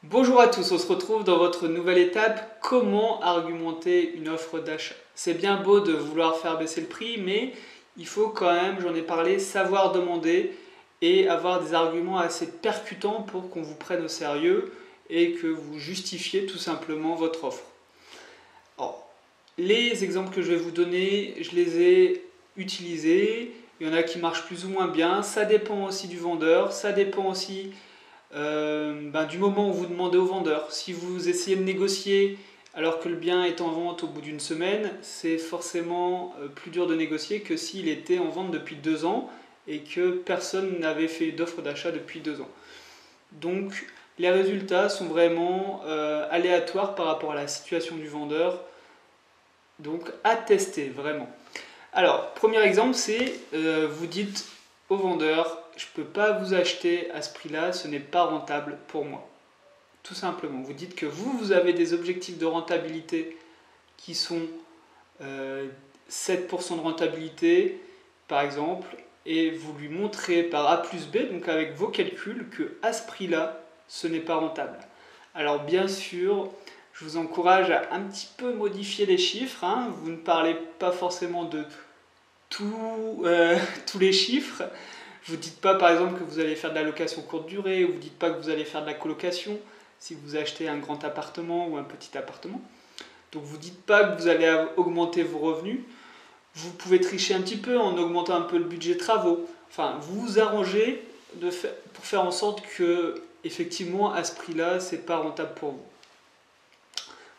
Bonjour à tous, on se retrouve dans votre nouvelle étape, comment argumenter une offre d'achat. C'est bien beau de vouloir faire baisser le prix, mais il faut quand même, j'en ai parlé, savoir demander et avoir des arguments assez percutants pour qu'on vous prenne au sérieux et que vous justifiez tout simplement votre offre. Alors, les exemples que je vais vous donner, je les ai utilisés, il y en a qui marchent plus ou moins bien, ça dépend aussi du vendeur, ça dépend aussi du moment où vous demandez au vendeur. Si vous essayez de négocier alors que le bien est en vente au bout d'une semaine, c'est forcément plus dur de négocier que s'il était en vente depuis 2 ans et que personne n'avait fait d'offre d'achat depuis 2 ans. Donc les résultats sont vraiment aléatoires par rapport à la situation du vendeur, donc à tester vraiment. Alors, premier exemple, c'est vous dites au vendeur, je ne peux pas vous acheter à ce prix-là, ce n'est pas rentable pour moi. Tout simplement, vous dites que vous avez des objectifs de rentabilité qui sont 7% de rentabilité, par exemple, et vous lui montrez par A plus B, donc avec vos calculs, que à ce prix-là, ce n'est pas rentable. Alors bien sûr, je vous encourage à un petit peu modifier les chiffres, hein. Vous ne parlez pas forcément de tous les chiffres. Vous ne dites pas par exemple que vous allez faire de la location courte durée, ou vous ne dites pas que vous allez faire de la colocation si vous achetez un grand appartement ou un petit appartement. Donc vous ne dites pas que vous allez augmenter vos revenus. Vous pouvez tricher un petit peu en augmentant un peu le budget travaux. Enfin, vous vous arrangez pour faire en sorte que, effectivement, à ce prix-là, c'est pas rentable pour vous.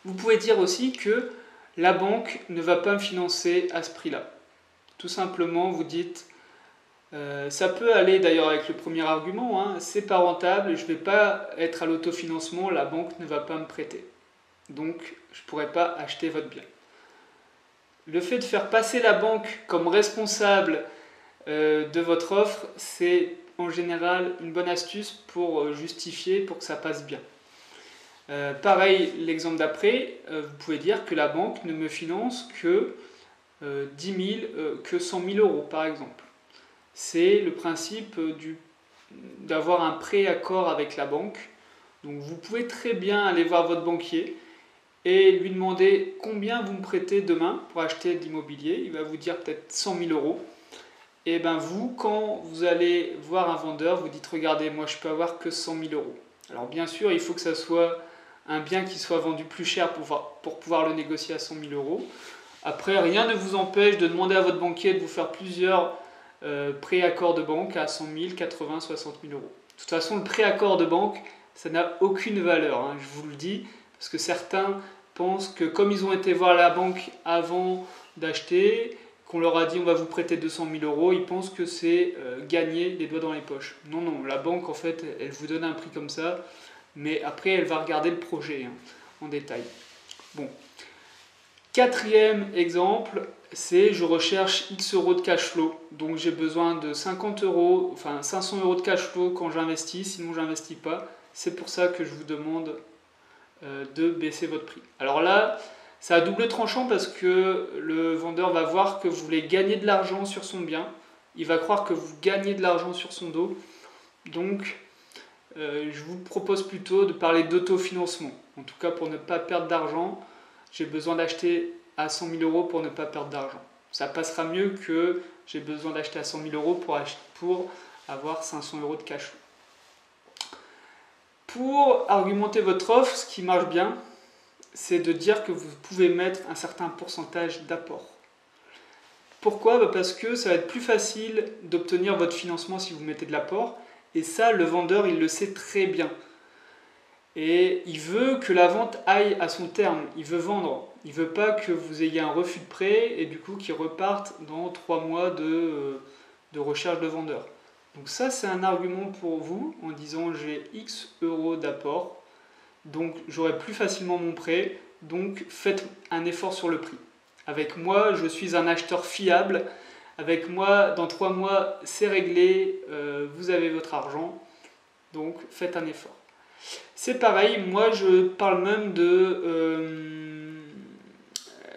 Vous pouvez dire aussi que la banque ne va pas me financer à ce prix-là. Tout simplement, vous dites, ça peut aller d'ailleurs avec le premier argument, hein, c'est pas rentable, je ne vais pas être à l'autofinancement, la banque ne va pas me prêter. Donc, je ne pourrai pas acheter votre bien. Le fait de faire passer la banque comme responsable de votre offre, c'est en général une bonne astuce pour justifier, pour que ça passe bien. Pareil, l'exemple d'après, vous pouvez dire que la banque ne me finance que 10 000, que 100 000 euros par exemple. C'est le principe d'avoir un pré-accord avec la banque. Donc vous pouvez très bien aller voir votre banquier et lui demander combien vous me prêtez demain pour acheter de l'immobilier. Il va vous dire peut-être 100 000 euros. Et bien vous, quand vous allez voir un vendeur, vous dites regardez, moi je peux avoir que 100 000 euros. Alors bien sûr, il faut que ça soit un bien qui soit vendu plus cher pour pouvoir le négocier à 100 000 euros. Après, rien ne vous empêche de demander à votre banquier de vous faire plusieurs préaccords de banque à 100 000, 80, 60 000 euros. De toute façon, le préaccord de banque, ça n'a aucune valeur, hein, je vous le dis, parce que certains pensent que comme ils ont été voir la banque avant d'acheter, qu'on leur a dit on va vous prêter 200 000 euros, ils pensent que c'est gagner les doigts dans les poches. Non, non, la banque en fait, elle vous donne un prix comme ça, mais après elle va regarder le projet hein, en détail. Bon. Quatrième exemple, c'est je recherche X euros de cash flow. Donc j'ai besoin de 50 euros, enfin 500 euros de cash flow quand j'investis, sinon j'investis pas. C'est pour ça que je vous demande de baisser votre prix. Alors là, c'est à double tranchant parce que le vendeur va voir que vous voulez gagner de l'argent sur son bien. Il va croire que vous gagnez de l'argent sur son dos. Donc je vous propose plutôt de parler d'autofinancement. En tout cas pour ne pas perdre d'argent. J'ai besoin d'acheter à 100 000 euros pour ne pas perdre d'argent. Ça passera mieux que j'ai besoin d'acheter à 100 000 euros pour avoir 500 euros de cash flow. Pour argumenter votre offre, ce qui marche bien, c'est de dire que vous pouvez mettre un certain pourcentage d'apport. Pourquoi ? Parce que ça va être plus facile d'obtenir votre financement si vous mettez de l'apport. Et ça, le vendeur, il le sait très bien. Et il veut que la vente aille à son terme, il veut vendre. Il ne veut pas que vous ayez un refus de prêt et du coup qu'il reparte dans 3 mois de recherche de vendeur. Donc ça c'est un argument pour vous en disant j'ai X euros d'apport, donc j'aurai plus facilement mon prêt, donc faites un effort sur le prix. Avec moi je suis un acheteur fiable, avec moi dans 3 mois c'est réglé, vous avez votre argent, donc faites un effort. C'est pareil, moi je parle même de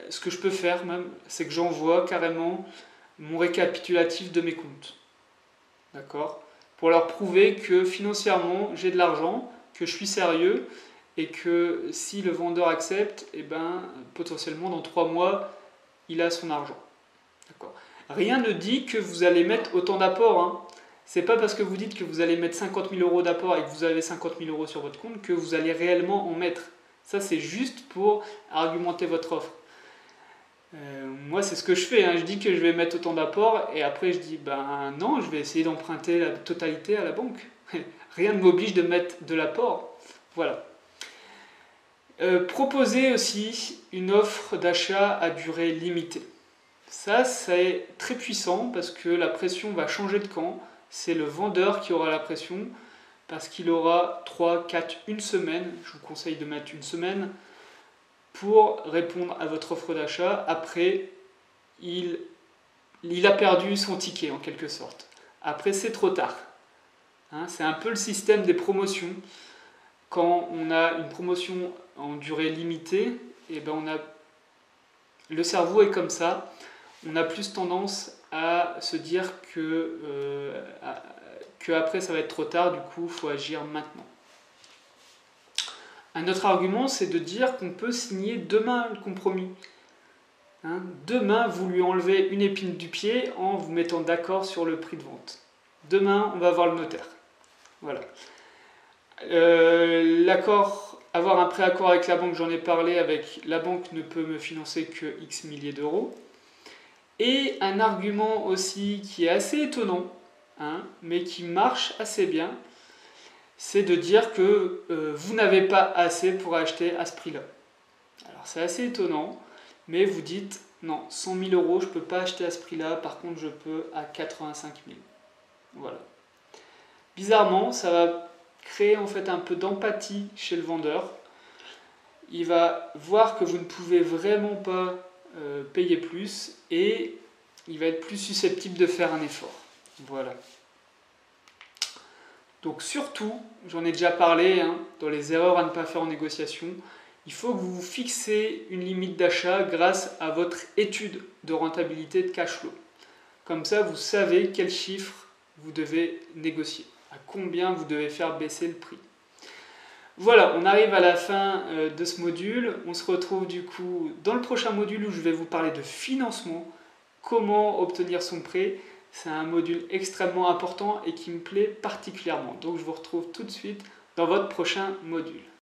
ce que je peux faire même, c'est que j'envoie carrément mon récapitulatif de mes comptes. D'accord ? Pour leur prouver que financièrement j'ai de l'argent, que je suis sérieux et que si le vendeur accepte, et ben, potentiellement dans 3 mois, il a son argent. D'accord. Rien ne dit que vous allez mettre autant d'apport. Hein. C'est pas parce que vous dites que vous allez mettre 50 000 euros d'apport et que vous avez 50 000 euros sur votre compte que vous allez réellement en mettre. Ça, c'est juste pour argumenter votre offre. Moi, c'est ce que je fais. Hein. Je dis que je vais mettre autant d'apport et après, je dis ben non, je vais essayer d'emprunter la totalité à la banque. Rien ne m'oblige de mettre de l'apport. Voilà. Proposer aussi une offre d'achat à durée limitée. Ça, c'est très puissant parce que la pression va changer de camp. C'est le vendeur qui aura la pression parce qu'il aura 3, 4, une semaine. Je vous conseille de mettre une semaine pour répondre à votre offre d'achat. Après, il a perdu son ticket en quelque sorte. Après, c'est trop tard. Hein, c'est un peu le système des promotions. Quand on a une promotion en durée limitée, et ben le cerveau est comme ça. On a plus tendance à se dire que après ça va être trop tard, du coup il faut agir maintenant. Un autre argument, c'est de dire qu'on peut signer demain le compromis. Hein, demain, vous lui enlevez une épine du pied en vous mettant d'accord sur le prix de vente. Demain, on va voir le notaire. Voilà. Avoir un préaccord avec la banque, j'en ai parlé, avec la banque ne peut me financer que X milliers d'euros. Et un argument aussi qui est assez étonnant, hein, mais qui marche assez bien, c'est de dire que vous n'avez pas assez pour acheter à ce prix-là. Alors c'est assez étonnant, mais vous dites, non, 100 000 euros, je ne peux pas acheter à ce prix-là, par contre je peux à 85 000. Voilà. Bizarrement, ça va créer en fait un peu d'empathie chez le vendeur. Il va voir que vous ne pouvez vraiment pas payer plus et il va être plus susceptible de faire un effort. Voilà. Donc surtout, j'en ai déjà parlé, hein, dans les erreurs à ne pas faire en négociation, il faut que vous vous fixez une limite d'achat grâce à votre étude de rentabilité de cash flow. Comme ça, vous savez quel chiffre vous devez négocier, à combien vous devez faire baisser le prix. Voilà, on arrive à la fin de ce module. On se retrouve du coup dans le prochain module où je vais vous parler de financement, comment obtenir son prêt. C'est un module extrêmement important et qui me plaît particulièrement. Donc je vous retrouve tout de suite dans votre prochain module.